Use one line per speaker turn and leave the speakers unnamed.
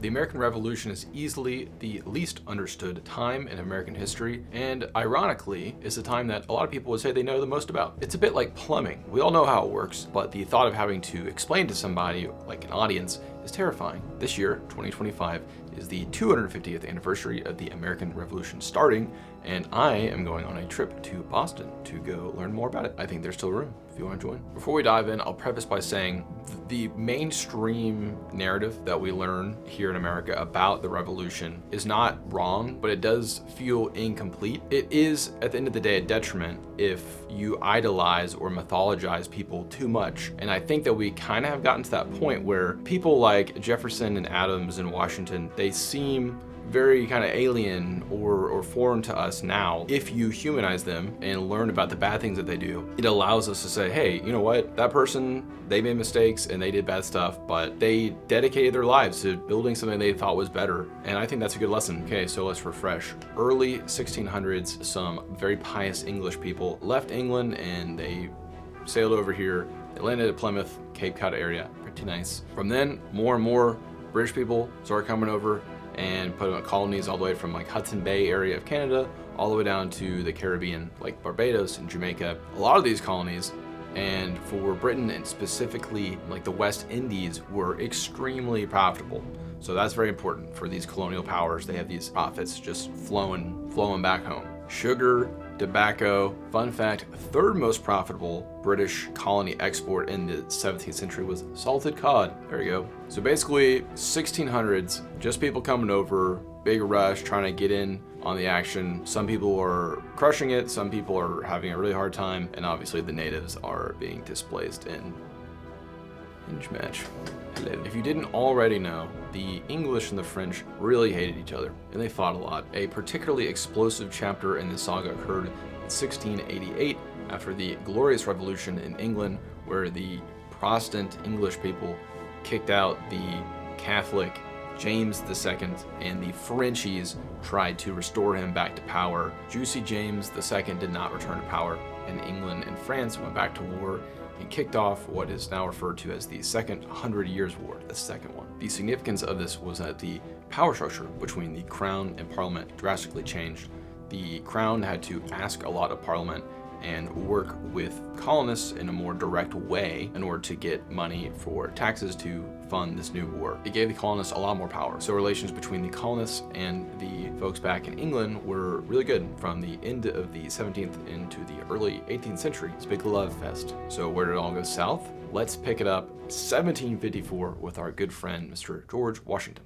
The American Revolution is easily the least understood time in American history, and ironically, is the time that a lot of people would say they know the most about. It's a bit like plumbing. We all know how it works, but the thought of having to explain to somebody, like an audience, is terrifying. This year, 2025, is the 250th anniversary of the American Revolution starting, and I am going on a trip to Boston to go learn more about it. I think there's still room if you want to join. Before we dive in, I'll preface by saying the mainstream narrative that we learn here in America about the revolution is not wrong, but it does feel incomplete. It is, at the end of the day, a detriment if you idolize or mythologize people too much. And I think that we kind of have gotten to that point where people like Jefferson and Adams and Washington, they seem very kind of alien or foreign to us now. If you humanize them and learn about the bad things that they do, it allows us to say, hey, you know what? That person, they made mistakes and they did bad stuff, but they dedicated their lives to building something they thought was better. And I think that's a good lesson. Okay, so let's refresh. Early 1600s, some very pious English people left England and they sailed over here. They landed at Plymouth, Cape Cod area, pretty nice. From then, more and more British people started coming over and put colonies all the way from like Hudson Bay area of Canada all the way down to the Caribbean, like Barbados and Jamaica. A lot of these colonies, and for Britain and specifically like the West Indies, were extremely profitable. So that's very important for these colonial powers. They have these profits just flowing back home. Sugar, tobacco. Fun fact, third most profitable British colony export in the 17th century was salted cod. There you go. So basically 1600s, just people coming over, big rush, trying to get in on the action. Some people are crushing it, some people are having a really hard time, and obviously the natives are being displaced in hinge match. If you didn't already know, the English and the French really hated each other, and they fought a lot. A particularly explosive chapter in the saga occurred in 1688 after the Glorious Revolution in England, where the Protestant English people kicked out the Catholic James II, and the Frenchies tried to restore him back to power. Juicy James II did not return to power, and England and France went back to war and kicked off what is now referred to as the Second 100 Years' War, the second one. The significance of this was that the power structure between the Crown and Parliament drastically changed. The Crown had to ask a lot of Parliament and work with colonists in a more direct way in order to get money for taxes to fund this new war. It gave the colonists a lot more power. So relations between the colonists and the folks back in England were really good from the end of the 17th into the early 18th century. It's a big love fest. So where did it all go south? Let's pick it up 1754 with our good friend, Mr. George Washington.